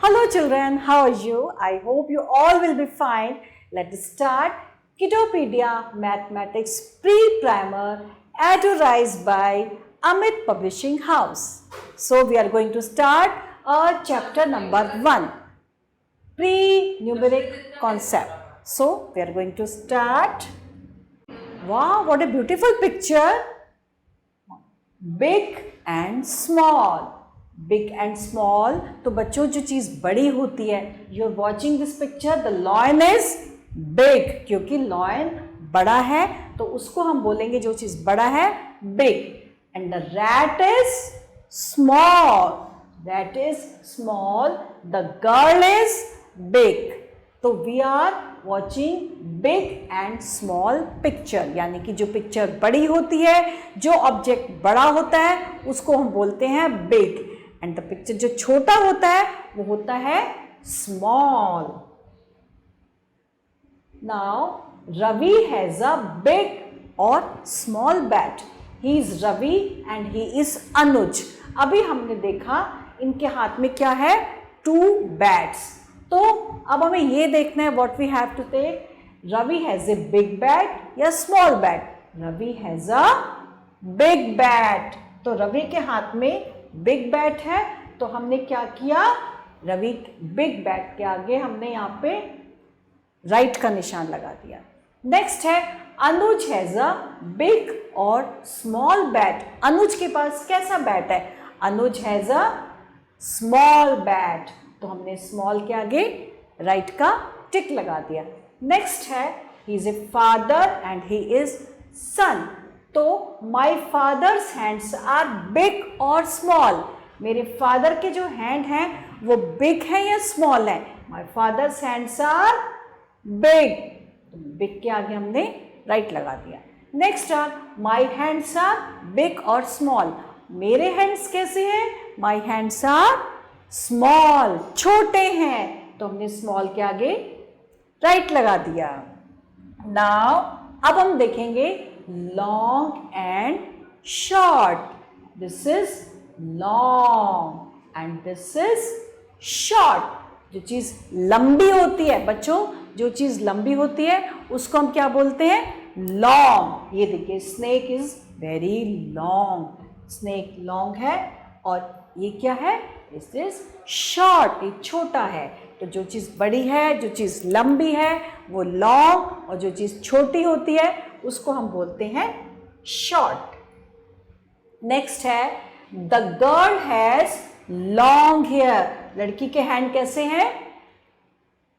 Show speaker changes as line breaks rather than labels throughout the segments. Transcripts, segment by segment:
Hello children, how are you? I hope you all will be fine. Let's start Kiddopedia Mathematics Pre-Primer authorized by Amit Publishing House. So we are going to start our chapter number 1, Pre-Numeric Concept. So we are going to start. Wow, what a beautiful picture. Big and small. Big and small, तो बच्चों जो चीज़ बड़ी होती है, you are watching this picture, the lion is big, क्योंकि lion बड़ा है तो उसको हम बोलेंगे जो चीज़ बड़ा है big. And the rat is small, rat is small, the girl is big. तो we are watching big and small picture, यानी कि जो पिक्चर बड़ी होती है, जो ऑब्जेक्ट बड़ा होता है उसको हम बोलते हैं बिग, एंड द पिक्चर जो छोटा होता है वो होता है small. Now Ravi has a big और small bat. He is Ravi and he is Anuj. अभी हमने देखा इनके हाथ में क्या है, 2 बैट्स. तो अब हमें ये देखना है what we have to take. Ravi has a big bat या small bat. Ravi has a big bat. तो रवि के हाथ में बिग बैट है, तो हमने क्या किया, रवि बिग बैट के आगे हमने यहाँ पे राइट का निशान लगा दिया. नेक्स्ट है अनुज हैज अ बिग और स्मॉल बैट. अनुज के पास कैसा बैट है, अनुज हैज अ स्मॉल बैट, तो हमने स्मॉल के आगे राइट का टिक लगा दिया. नेक्स्ट है he is a father and he is son. तो my father's hands are big और स्मॉल. मेरे फादर के जो हैंड हैं वो बिग है या स्मॉल है, my father's hands are big, big के आगे हमने राइट लगा दिया. Next are my hands are big और स्मॉल. मेरे हैंड्स कैसे हैं, माई हैंड्स आर स्मॉल, छोटे हैं, तो हमने स्मॉल के आगे राइट लगा दिया. नाउ अब हम देखेंगे long and short. This is long and this is short. जो चीज़ लंबी होती है बच्चों, जो चीज़ लंबी होती है उसको हम क्या बोलते हैं, लॉन्ग. ये देखिए snake is very long, snake long है, और ये क्या है, दिस इज शॉर्ट, ये छोटा है. तो जो चीज़ बड़ी है, जो चीज़ लंबी है वो लॉन्ग, और जो चीज़ छोटी होती है उसको हम बोलते हैं शॉर्ट. नेक्स्ट है the girl has long hair. लड़की के हैंड कैसे हैं,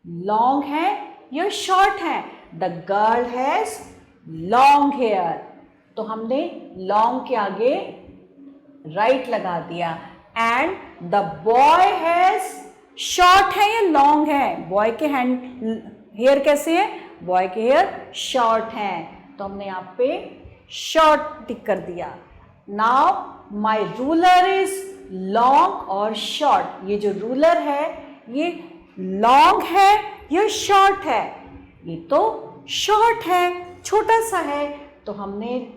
लॉन्ग है या शॉर्ट है, the girl has long hair, तो हमने लॉन्ग के आगे राइट लगा दिया. And the boy has, short है या लॉन्ग है, बॉय के हैंड हेयर कैसे है, बॉय के हेयर शॉर्ट हैं, तो हमने यहाँ पे शॉर्ट टिक कर दिया. Now my ruler is long और शॉर्ट. ये जो रूलर है ये लॉन्ग है या शॉर्ट है, ये तो शॉर्ट है, छोटा सा है, तो हमने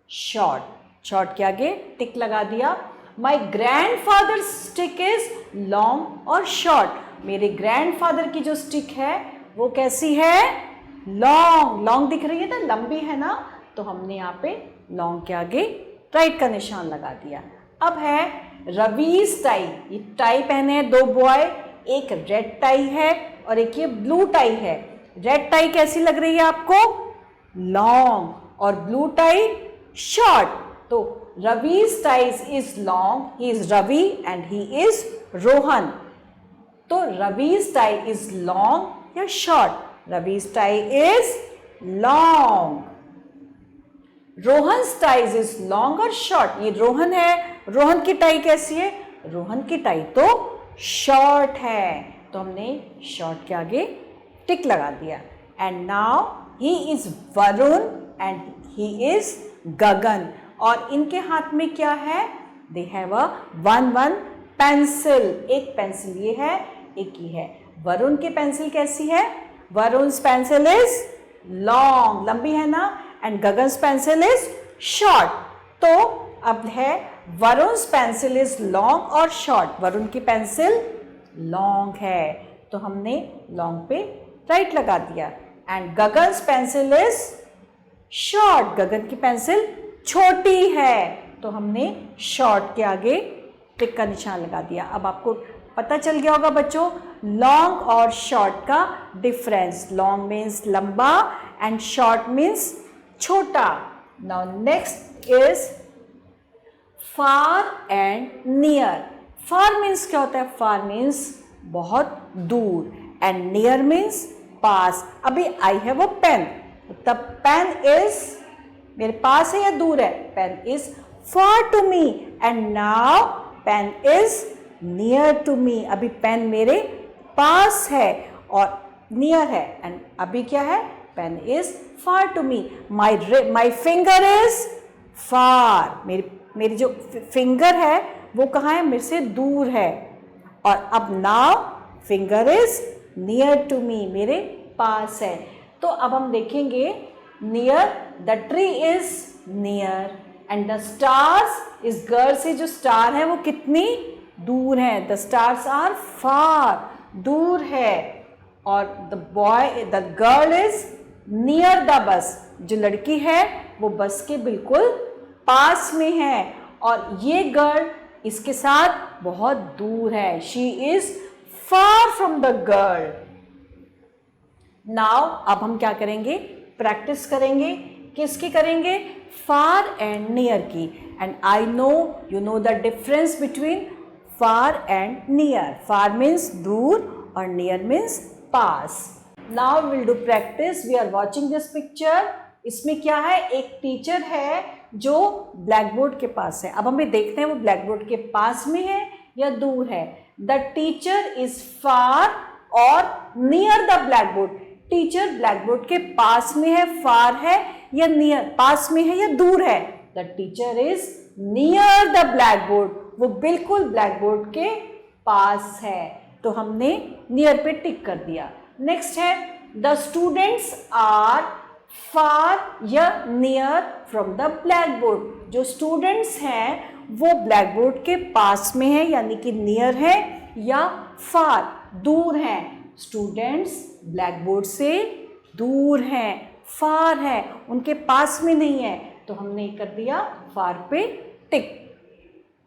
शॉर्ट, शॉर्ट के आगे टिक लगा दिया. माई ग्रैंडफादर स्टिक इज लॉन्ग और शॉर्ट. मेरे ग्रैंडफादर की जो स्टिक है वो कैसी है, लॉन्ग, लॉन्ग दिख रही है ना, लंबी है ना, तो हमने यहाँ पे लॉन्ग के आगे राइट का निशान लगा दिया. अब है रवीज टाई. ये टाई पहने हैं 2 बॉय, एक रेड टाई है और एक ये ब्लू टाई है. रेड टाई कैसी लग रही है आपको, लॉन्ग, और ब्लू टाई शॉर्ट. तो Ravi's ties is long, he is Ravi and he is Rohan. तो रवीज टाई इज लॉन्ग या short, Ravi's tie is long. Rohan's ties is long और शॉर्ट. ये रोहन है, रोहन की टाई कैसी है, रोहन की टाई तो शॉर्ट है, तो हमने शॉर्ट के आगे टिक लगा दिया. And now he is Varun and he is Gagan. और इनके हाथ में क्या है, दे हैव अ 1 पेंसिल. एक पेंसिल ये है, एक ही है. वरुण की पेंसिल कैसी है, वरुण's पेंसिल इज लॉन्ग, लंबी है ना, एंड गगन's पेंसिल इज शॉर्ट. तो अब है वरुण's पेंसिल इज लॉन्ग और शॉर्ट. वरुण की पेंसिल लॉन्ग है, तो हमने लॉन्ग पे राइट लगा दिया। एंड गगन्स पेंसिल इज शॉर्ट, गगन की पेंसिल छोटी है, तो हमने शॉर्ट के आगे टिक का निशान लगा दिया। अब आपको पता चल गया होगा बच्चों लॉन्ग और शॉर्ट का डिफरेंस। लॉन्ग मीन्स लंबा एंड शॉर्ट मीन्स छोटा। Now next is far and near. Far means क्या होता है? फार मीन्स बहुत दूर एंड नियर मीन्स पास। अभी I have a pen, the pen is मेरे पास है या दूर है? Pen is far to me and now pen is near to me. अभी पेन मेरे पास है और नियर है, एंड अभी क्या है? Pen is far to me. My finger is far, मेरी जो फिंगर है वो कहाँ है? मेरे से दूर है। और अब now finger is near to me, मेरे पास है। तो अब हम देखेंगे near, the tree is near and the stars इस गर्ल से जो स्टार है वो कितनी दूर है? द स्टार्स आर फार, दूर है। और the girl is near the bus, जो लड़की है वो बस के बिल्कुल पास में है, और ये गर्ल इसके साथ बहुत दूर है। She is far from the girl. Now अब हम क्या करेंगे? प्रैक्टिस करेंगे। किसकी करेंगे? फार एंड नियर की। And I know you know the difference between far and near. Far means दूर और नियर मीन्स पास। Now will do practice. We are watching this picture. इसमें क्या है? एक टीचर है जो ब्लैक बोर्ड के पास है। अब हमें देखते हैं वो ब्लैक बोर्ड के पास में है या दूर है। द टीचर इज फार और near the black board. Teacher black board के पास में है, फार है या नियर, पास में है या दूर है? The teacher is near the black board, वो बिल्कुल ब्लैक बोर्ड के पास है, तो हमने नियर पे टिक कर दिया। नेक्स्ट है द स्टूडेंट्स आर फार या near from the black board. जो स्टूडेंट्स हैं वो ब्लैक बोर्ड के पास में है, यानी कि नियर है, या फार, दूर हैं। स्टूडेंट्स ब्लैक बोर्ड से दूर हैं, फार है, उनके पास में नहीं है, तो हमने कर दिया फार पे टिक।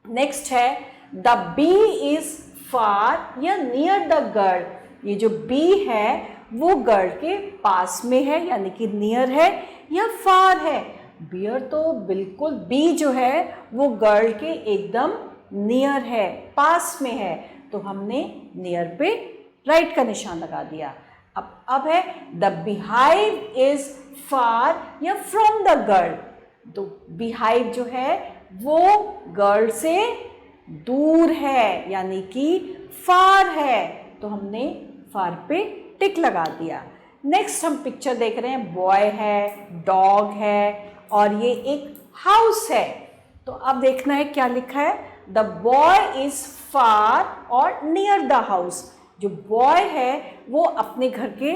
नेक्स्ट है द बी इज फार या नियर द गर्ल। ये जो बी है वो गर्ल के पास में है, यानी कि नियर है या फार है? बियर तो बिल्कुल, बी जो है वो गर्ल के एकदम नियर है, पास में है, तो हमने नियर पे राइट का निशान लगा दिया। अब है द बिहाइव इज फार या फ्रॉम द गर्ल। तो बिहाइव जो है वो गर्ल से दूर है, यानी कि फार है, तो हमने फार पे टिक लगा दिया। नेक्स्ट हम पिक्चर देख रहे हैं, बॉय है, डॉग है और ये एक हाउस है। तो अब देखना है क्या लिखा है। द बॉय इज फार और नियर द हाउस। जो बॉय है वो अपने घर के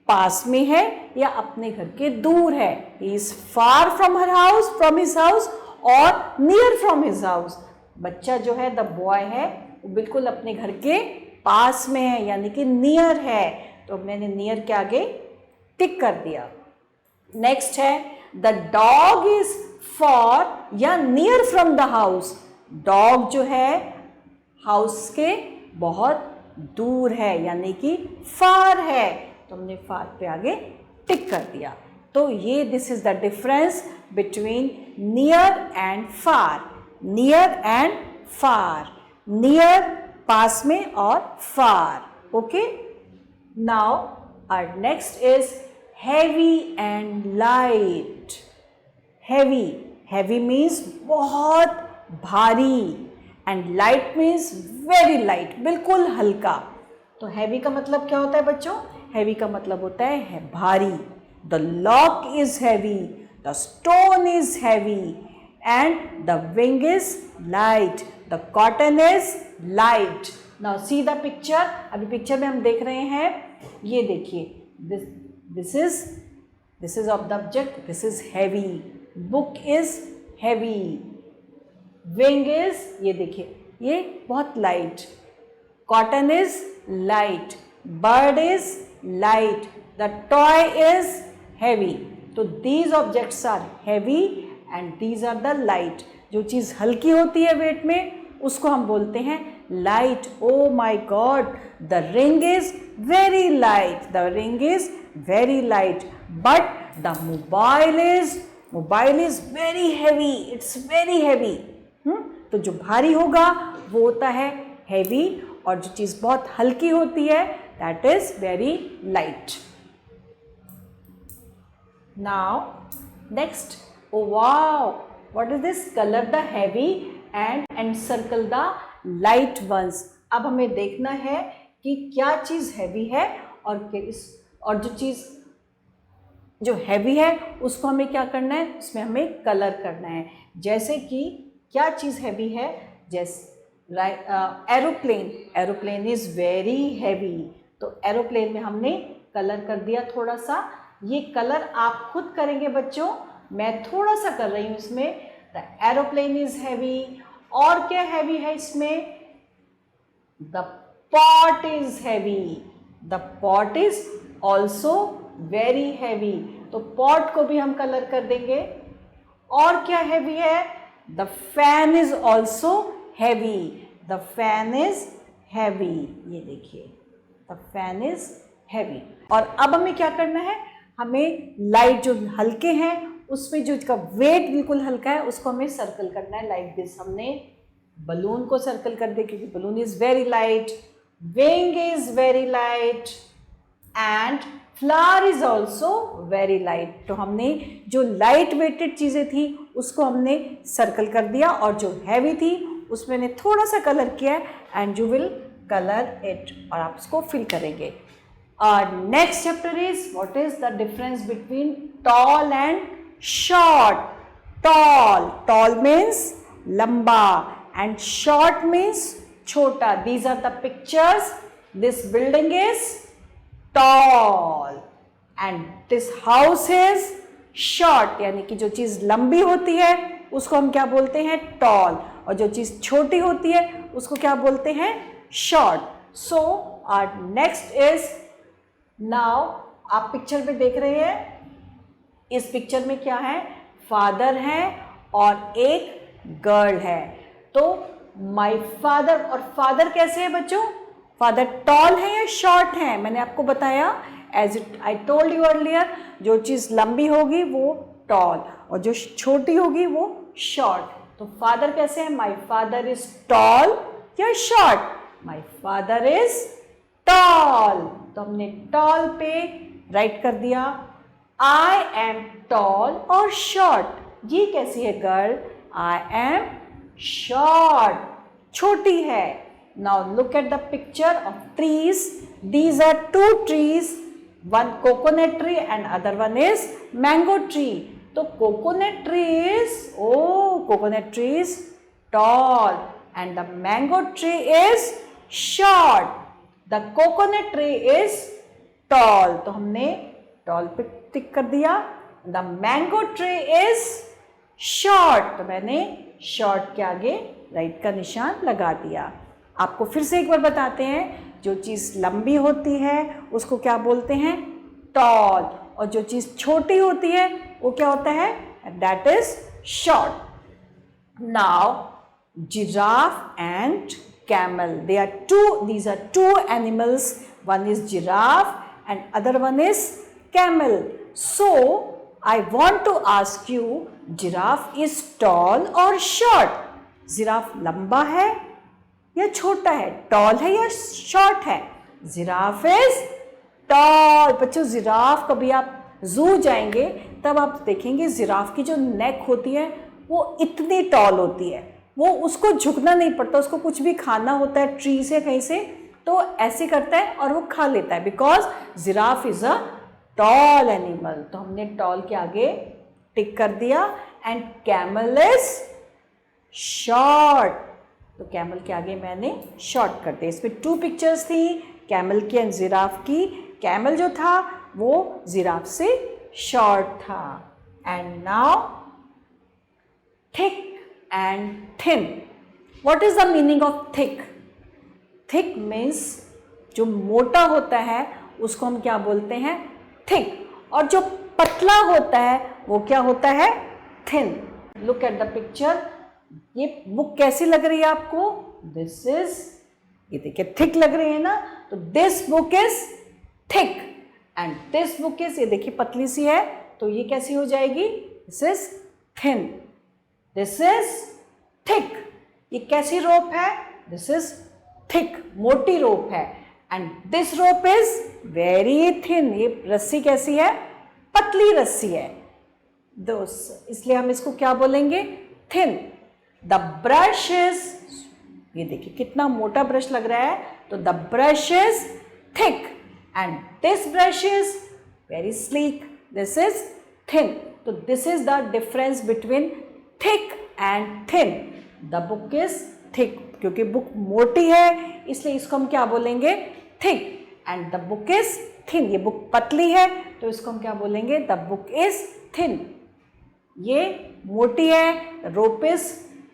पास में है या अपने घर के दूर है? He is far from her house, from his house, और नियर फ्रॉम हिज हाउस। बच्चा जो है द बॉय है वो बिल्कुल अपने घर के पास में है, यानी कि नियर है, तो मैंने नियर के आगे टिक कर दिया। नेक्स्ट है द डॉग इज फार या near from the house. Dog जो है हाउस के बहुत दूर है, यानी कि फार है, तो हमने फार पे आगे टिक कर दिया। तो ये this is the difference between near and far. Near and far, near पास में और far. Okay, now our next is heavy and light. Heavy, heavy means बहुत भारी, and light means very light, बिल्कुल हल्का। तो हैवी का मतलब क्या होता है बच्चों? हैवी का मतलब होता है भारी। The lock is heavy, the stone is heavy, and the wing is light, the cotton is light. Now see the picture. अभी पिक्चर में हम देख रहे हैं, ये देखिए, this is of the object, this is heavy, book is heavy, wing is, ये देखिए, ये बहुत light, cotton is light, bird is light, the toy is heavy. तो these objects are heavy and these are the light. जो चीज़ हल्की होती है wait में उसको हम बोलते हैं light. Oh my God, the ring is very light. The ring is very light. But the mobile is very heavy. It's very heavy. तो जो भारी होगा वो होता है heavy और जो चीज़ बहुत हल्की होती है that is very light. Now next, oh wow, what is this? Color the heavy and encircle the light ones. अब हमें देखना है कि क्या चीज़ हैवी है और जो चीज़ जो हैवी है उसको हमें क्या करना है, उसमें हमें कलर करना है. जैसे कि क्या चीज़ हैवी है, जैसे एरोप्लेन इज़ वेरी हैवी. तो एरोप्लेन में हमने कलर कर दिया थोड़ा सा. ये कलर आप खुद करेंगे बच्चों, मैं थोड़ा सा कर रही हूँ इसमें. The aeroplane is heavy. और क्या हैवी है इसमें? The pot is heavy. The pot is also very heavy. तो पॉट को भी हम कलर कर देंगे. और क्या हैवी है? The fan is also heavy. The fan is heavy. ये देखिए, द फैन इज हैवी. और अब हमें क्या करना है, हमें लाइट जो हल्के हैं उसमें जो इसका वेट बिल्कुल हल्का है उसको हमें सर्कल करना है लाइक दिस. हमने बलून को सर्कल कर दिया क्योंकि balloon is very light, wing is very light and flower is also very light. तो हमने जो लाइट वेटेड चीज़ें थी उसको हमने सर्कल कर दिया और जो हैवी थी उसमें ने थोड़ा सा कलर किया and you will colour it और आप उसको फिल करेंगे. Our next chapter is what is the difference between tall and short. Tall means lamba and short means chota. These are the pictures. This building is tall and this house is short. यानी कि जो चीज़ लंबी होती है उसको हम क्या बोलते हैं? tall. और जो चीज़ छोटी होती है उसको क्या बोलते हैं? short. So our next is now आप पिक्चर में देख रहे हैं, इस पिक्चर में क्या है? फादर है और एक गर्ल है. तो माय फादर, और फादर कैसे है बच्चों? फादर टॉल है या शॉर्ट है? मैंने आपको बताया as it I told you earlier, जो चीज़ लंबी होगी वो टॉल और जो छोटी होगी वो शॉर्ट. तो फादर कैसे है? माय फादर इज टॉल या short? My father is tall. तो हमने टॉल पे राइट कर दिया. आई एम टॉल और शॉर्ट. ये कैसी है गर्ल? आई एम शॉर्ट, छोटी है. Now look at the picture of trees. These are two trees, one coconut tree and other one is mango tree. तो coconut tree is tall and the mango tree is short. The coconut tree is tall. तो हमने tall पे टिक कर दिया. The mango tree is short. तो मैंने short के आगे राइट का निशान लगा दिया. आपको फिर से एक बार बताते हैं, जो चीज़ लंबी होती है उसको क्या बोलते हैं? tall. और जो चीज़ छोटी होती है वो क्या होता है? that is short. Now giraffe and camel. These are two animals. One is giraffe and other one is camel. So I want to ask you, giraffe is tall or short? Giraffe लंबा है या छोटा है? tall है या short है? Giraffe is tall. बच्चों, giraffe कभी आप जू जाएंगे तब आप देखेंगे जिराफ की जो नेक होती है वो इतनी टॉल होती है, वो उसको झुकना नहीं पड़ता. उसको कुछ भी खाना होता है ट्री से कहीं से तो ऐसे करता है और वो खा लेता है, because giraffe is a tall animal. तो हमने टॉल के आगे टिक कर दिया. And camel is short. तो कैमल के आगे मैंने शॉर्ट कर दिया. इसमें टू पिक्चर्स थी, कैमल की एंड जिराफ की. कैमल जो था वो जिराफ से शॉर्ट था. And now thick and thin. What is the meaning of thick? Thick means जो मोटा होता है उसको हम क्या बोलते हैं, थिक, और जो पतला होता है वो क्या होता है, thin. Look at the picture, ये बुक कैसी लग रही है आपको, दिस इज, ये देखिए थिक लग रही है ना, तो this book is thick and this book is, ये देखिए पतली सी है, तो ये कैसी हो जाएगी, this is thin, this is thick. ये कैसी रोप है, दिस इज थिक, मोटी रोप है, and this rope is very thin, ये रस्सी कैसी है, पतली रस्सी है दोस्त, इसलिए हम इसको क्या बोलेंगे, थिन। द ब्रश इज, ये देखिए कितना मोटा ब्रश लग रहा है, तो the brush is thick and this brush is very sleek, this is thin. तो this is the difference between thick and thin. The book is thick, क्योंकि बुक मोटी है इसलिए इसको हम क्या बोलेंगे, thick, and the book is thin, ये बुक पतली है तो इसको हम क्या बोलेंगे, द बुक इज थिन। ये मोटी है, rope is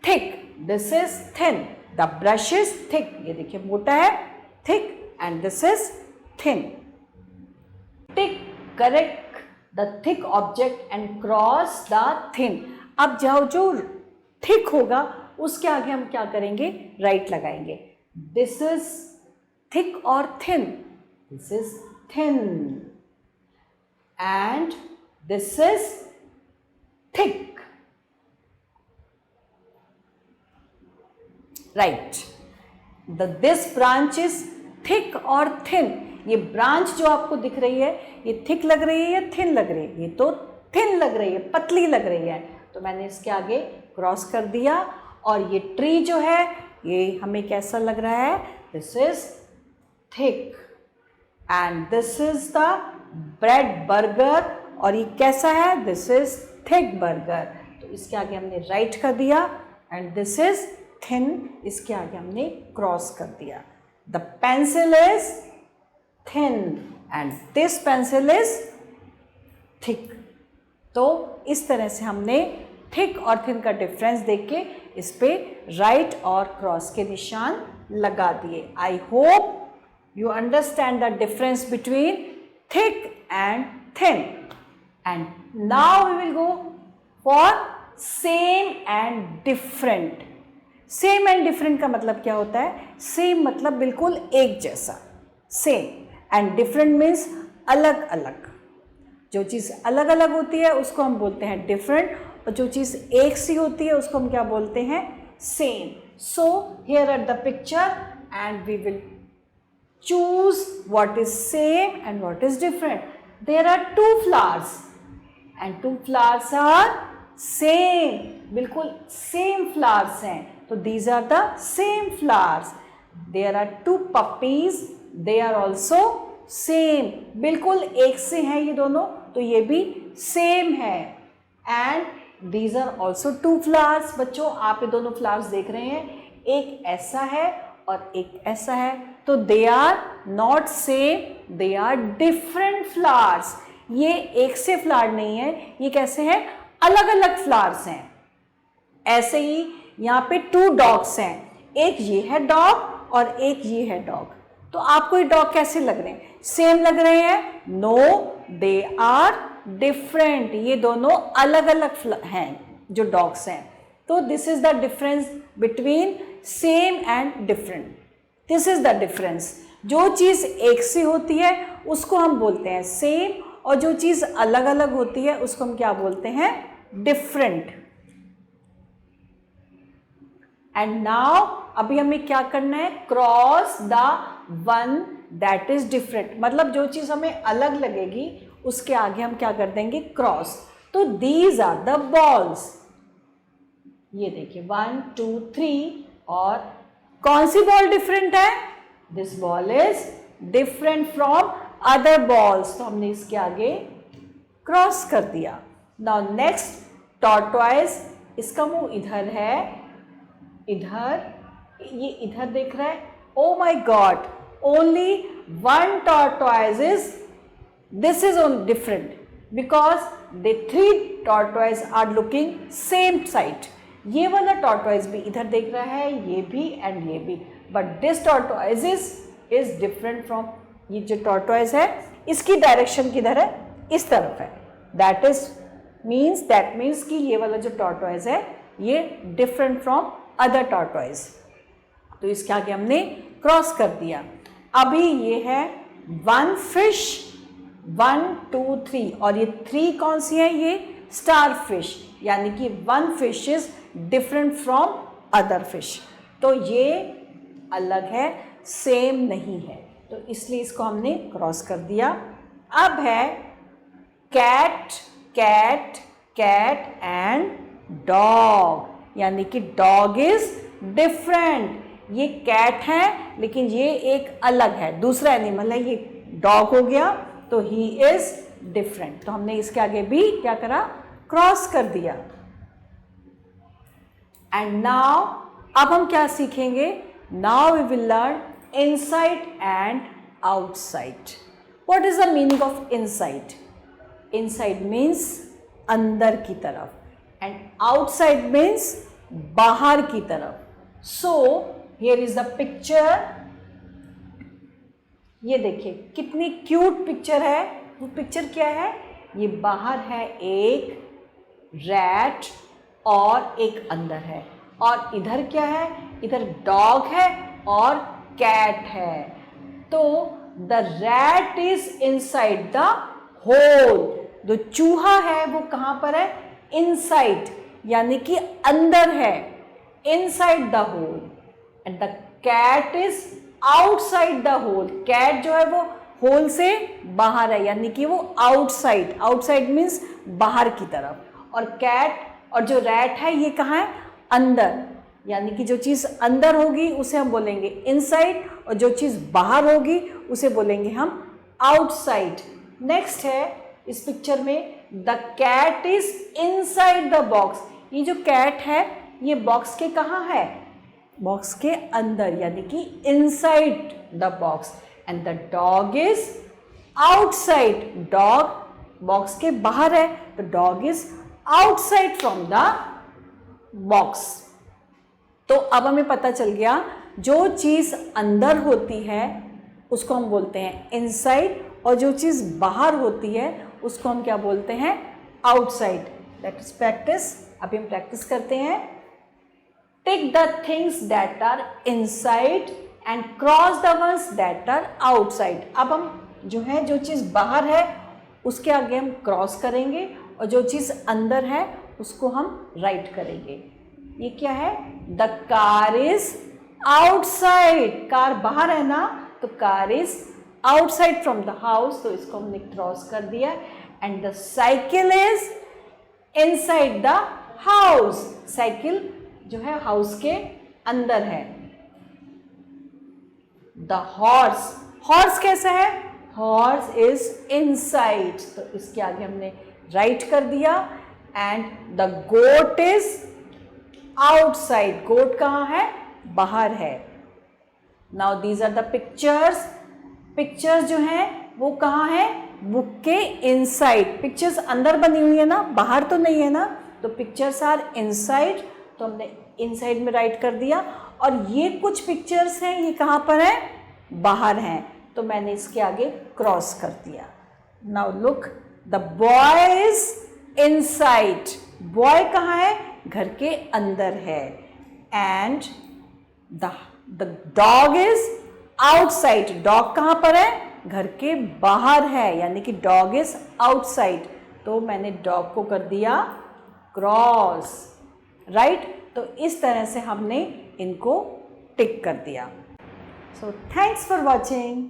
thick, this is thin, the brush is thick, ये देखिए मोटा है, thick, and this is thin. Tick correct the thick object and cross the thin. अब जाओ जो थिक होगा उसके आगे हम क्या करेंगे, राइट लगाएंगे। दिस इज थिक और thin, this is thin and this is thick, right. This branch is thick और थिन, ये ब्रांच जो आपको दिख रही है ये थिक लग रही है या थिन लग रही है, ये तो थिन लग रही है, पतली लग रही है, तो मैंने इसके आगे क्रॉस कर दिया। और ये ट्री जो है ये हमें कैसा लग रहा है, this is thick and this is the bread burger, और ये कैसा है, दिस इज थिक बर्गर, तो इसके आगे हमने राइट कर दिया, एंड दिस इज थिन, इसके आगे हमने क्रॉस कर दिया। The pencil is thin and this pencil is thick. तो इस तरह से हमने थिक और थिन का डिफरेंस देख के इस पे राइट और क्रॉस के निशान लगा दिए। I hope you understand the difference between thick and thin. And now we will go for same and different. Same and different का मतलब क्या होता है, same मतलब बिल्कुल एक जैसा, same, and different means अलग अलग। जो चीज़ अलग अलग होती है उसको हम बोलते हैं different, और जो चीज़ एक सी होती है उसको हम क्या बोलते हैं, same. So here at the picture and we will choose what is same and what is different. There are two flowers and two flowers are same, बिल्कुल same flowers हैं, तो these are the same flowers. There are two puppies, they are also same, बिल्कुल एक से हैं ये दोनों, तो ये भी same है। And these are also two flowers. बच्चों आप ये दोनों flowers देख रहे हैं, एक ऐसा है और एक ऐसा है, तो they are not same, they are different flowers. ये एक से फ्लावर नहीं है, ये कैसे हैं, अलग अलग फ्लावर्स हैं। ऐसे ही यहाँ पे टू डॉग्स हैं, एक ये है डॉग और एक ये है डॉग, तो आपको ये डॉग कैसे लग रहे हैं, सेम लग रहे हैं, नो दे आर डिफरेंट, ये दोनों अलग अलग हैं जो डॉग्स हैं। तो this is the difference between same and different, this is the difference. जो चीज़ एक सी होती है उसको हम बोलते हैं सेम, और जो चीज़ अलग अलग होती है उसको हम क्या बोलते हैं, डिफरेंट। एंड नाउ अभी हमें क्या करना है, cross the one that is different, मतलब जो चीज़ हमें अलग लगेगी उसके आगे हम क्या कर देंगे, क्रॉस। तो दीज आर द बॉल्स, ये देखिए 1 2 3, और कौन सी बॉल डिफरेंट है, this ball is different from other balls, तो हमने इसके आगे क्रॉस कर दिया। नाउ नेक्स्ट टॉर्टॉइज, इसका मुंह इधर है, इधर, ये इधर देख रहा है, oh my God, only one tortoise is, this is on different because the 3 tortoise are looking same side. ये वाला टॉर्टॉइज भी इधर देख रहा है, ये भी एंड ये भी, but this tortoise is different from, ये जो टॉर्टोइज है इसकी डायरेक्शन किधर है, इस तरफ है। दैट मीन्स कि ये वाला जो टॉर्टोइज है ये डिफरेंट फ्रॉम अदर टॉर्टोइज। तो इसके आगे हमने क्रॉस कर दिया। अभी ये है 1 फिश, 1 2 3, और ये 3 कौन सी है, ये स्टार फिश, यानी कि 1 fish is different from other fish. तो ये अलग है, सेम नहीं है, तो इसलिए इसको हमने क्रॉस कर दिया। अब है cat cat cat and dog, यानी कि डॉग इज डिफरेंट। ये कैट है लेकिन ये एक अलग है, दूसरा एनिमल है, ये डॉग हो गया, तो ही इज डिफरेंट। तो हमने इसके आगे भी क्या करा, क्रॉस कर दिया। एंड नाउ अब हम क्या सीखेंगे, now we will learn inside and outside. What is the meaning of inside? Inside means अंदर की तरफ, एंड आउटसाइड मीन्स बाहर की तरफ। So here is the picture. ये देखिए कितनी क्यूट पिक्चर है। वो पिक्चर क्या है, ये बाहर है एक रैट और एक अंदर है, और इधर क्या है, इधर डॉग है और कैट है। तो the rat is inside the hole. जो चूहा है वो कहाँ पर है, इनसाइड, यानी कि अंदर है, inside the hole. And the cat is outside the hole. Cat जो है वो होल से बाहर है, यानी कि वो आउटसाइड, आउटसाइड मीन्स बाहर की तरफ। और कैट और जो रैट है ये कहाँ है, अंदर, यानी कि जो चीज़ अंदर होगी उसे हम बोलेंगे इनसाइड, और जो चीज़ बाहर होगी उसे बोलेंगे हम आउटसाइड। नेक्स्ट है इस पिक्चर में, the cat is inside the box. ये जो कैट है ये बॉक्स के कहाँ है, बॉक्स के अंदर, यानी कि inside the box. And the dog is outside. Dog box के बाहर है, तो dog is outside from the box. तो अब हमें पता चल गया जो चीज़ अंदर होती है उसको हम बोलते हैं इनसाइड, और जो चीज़ बाहर होती है उसको हम क्या बोलते हैं, आउटसाइड। That is practice. अभी हम प्रैक्टिस करते हैं। Tick the things that are inside and cross the ones that are outside. अब हम जो है, जो चीज़ बाहर है उसके आगे हम क्रॉस करेंगे, और जो चीज़ अंदर है उसको हम राइट करेंगे। ये क्या है, the car is outside. Car बाहर है ना, तो car is outside from the house, तो इसको हमने क्रॉस कर दिया। And the cycle is inside the house. Cycle जो है हाउस के अंदर है। द हॉर्स, हॉर्स कैसा है, हॉर्स इज इनसाइड, तो इसके आगे हमने राइट कर दिया। And the goat is outside. Goat कहाँ है, बाहर है। Now these are the pictures. Pictures जो हैं वो कहाँ है, बुक के इनसाइड। पिक्चर्स अंदर बनी हुई है ना, बाहर तो नहीं है ना, तो पिक्चर्स आर इनसाइड, तो हमने इनसाइड में राइट कर दिया। और ये कुछ पिक्चर्स हैं, ये कहाँ पर है, बाहर हैं, तो मैंने इसके आगे क्रॉस कर दिया। Now look, the boy is inside. Boy कहाँ है, घर के अंदर है। And the dog is outside. Dog कहाँ पर है, घर के बाहर है, यानी कि डॉग इज आउटसाइड, तो मैंने डॉग को कर दिया क्रॉस, राइट। तो इस तरह से हमने इनको टिक कर दिया। So thanks for watching.